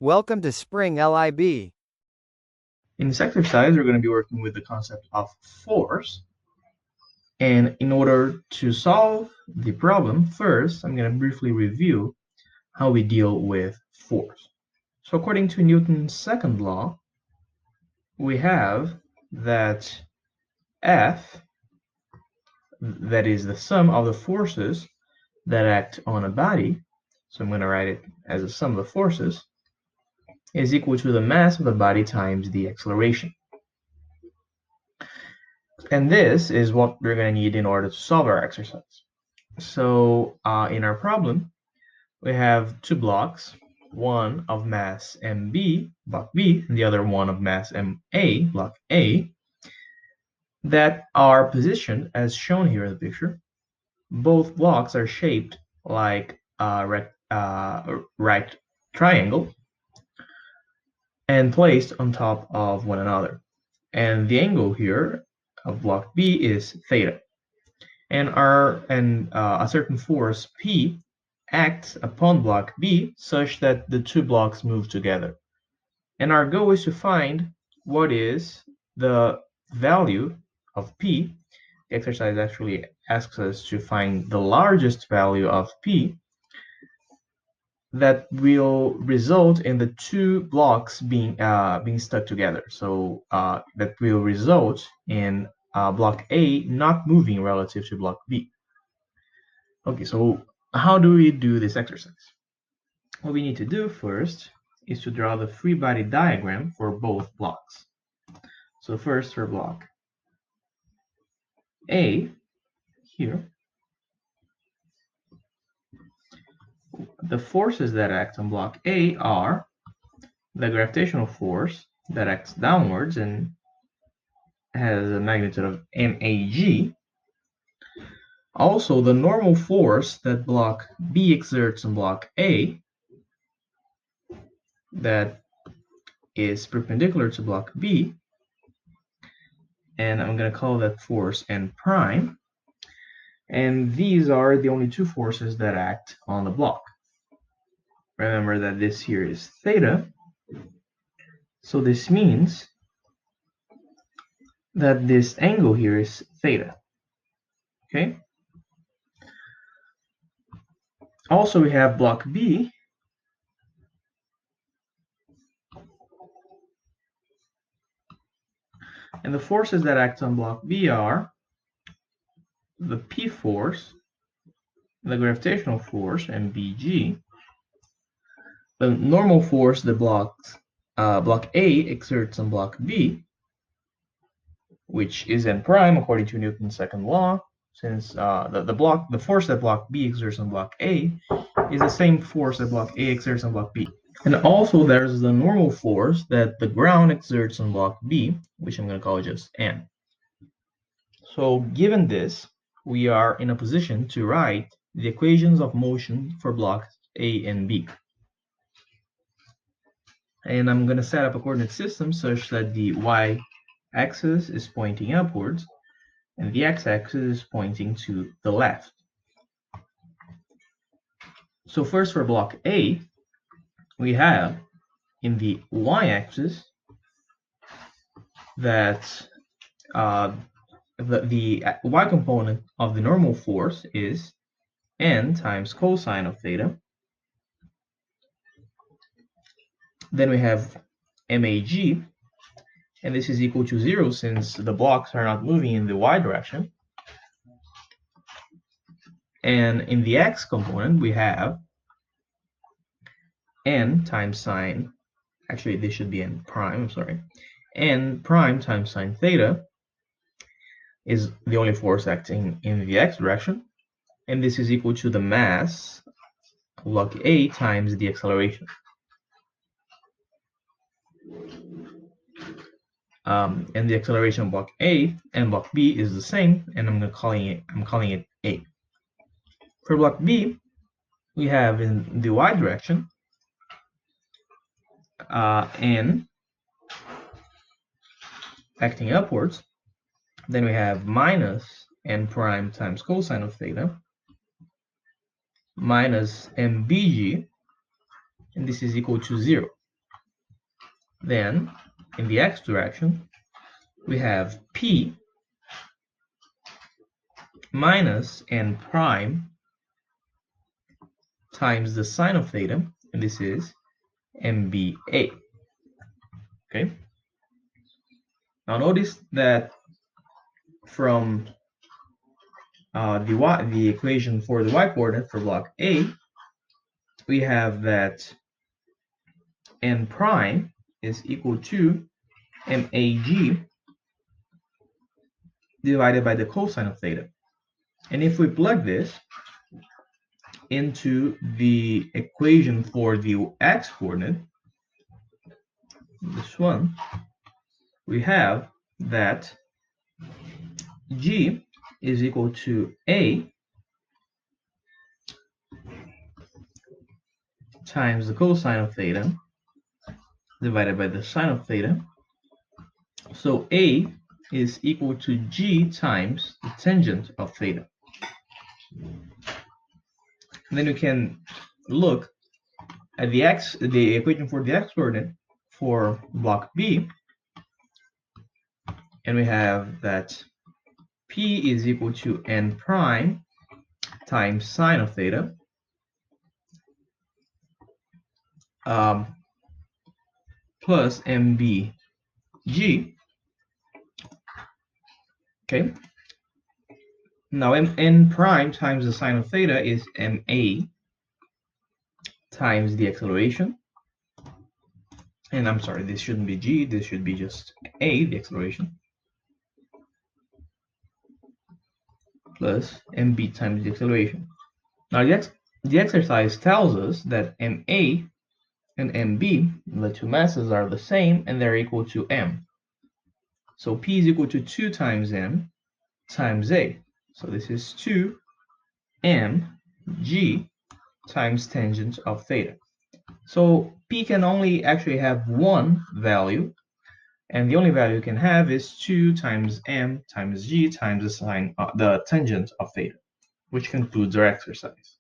Welcome to Spring LIB. In this exercise, we're going to be working with the concept of force. And in order to solve the problem, first, I'm going to briefly review how we deal with force. So according to Newton's second law, we have that F, that is the sum of the forces that act on a body, so I'm going to write it as a sum of the forces, is equal to the mass of the body times the acceleration. And this is what we're going to need in order to solve our exercise. So in our problem, we have two blocks, one of mass MB, block B, and the other one of mass MA, block A, that are positioned as shown here in the picture. Both blocks are shaped like a right triangle and placed on top of one another. And the angle here of block B is theta. And a certain force P acts upon block B such that the two blocks move together. And our goal is to find what is the value of P. The exercise actually asks us to find the largest value of P that will result in the two blocks being stuck together. So that will result in block A not moving relative to block B. Okay, so how do we do this exercise? What we need to do first is to draw the free body diagram for both blocks. So first for block A, here, the forces that act on block A are the gravitational force that acts downwards and has a magnitude of mag. Also, the normal force that block B exerts on block A, that is perpendicular to block B, and I'm going to call that force N prime. And these are the only two forces that act on the block. Remember that this here is theta, so this means that this angle here is theta. Okay? Also, we have block B, and the forces that act on block B are the P force, the gravitational force, MBG, the normal force that block A exerts on block B, which is N prime according to Newton's second law, since the force that block B exerts on block A is the same force that block A exerts on block B. And also there's the normal force that the ground exerts on block B, which I'm going to call just N. So given this, we are in a position to write the equations of motion for blocks A and B. And I'm going to set up a coordinate system such that the y-axis is pointing upwards and the x-axis is pointing to the left. So first for block A, we have in the y-axis that the y component of the normal force is n times cosine of theta. Then we have mag, and this is equal to 0 since the blocks are not moving in the y direction. And in the x component, we have n times sine, actually this should be n prime, I'm sorry, n prime times sine theta is the only force acting in the x direction, and this is equal to the mass of block A times the acceleration. And the acceleration of block A and block B is the same, and I'm calling it A. For block B, we have in the y direction n acting upwards. Then we have minus n prime times cosine of theta minus mbg, and this is equal to 0. Then in the x direction, we have P minus n prime times the sine of theta, and this is MBA. Okay. Now notice that from the equation for the y coordinate for block A, we have that n prime is equal to MAG divided by the cosine of theta. And if we plug this into the equation for the x coordinate, this one, we have that G is equal to A times the cosine of theta divided by the sine of theta. So A is equal to G times the tangent of theta. And then we can look at the equation for the x coordinate for block B, and we have that P is equal to n prime times sine of theta plus MBG. Okay. Now n prime times the sine of theta is MA times the acceleration. And I'm sorry, this shouldn't be G, this should be just A, the acceleration, plus MB times the acceleration. Now the exercise tells us that MA and MB, the two masses, are the same and they're equal to M. So P is equal to 2 times M times A. So this is 2 mg times tangent of theta. So P can only actually have one value, and the only value it can have is 2 times m times g times the tangent of theta, which concludes our exercise.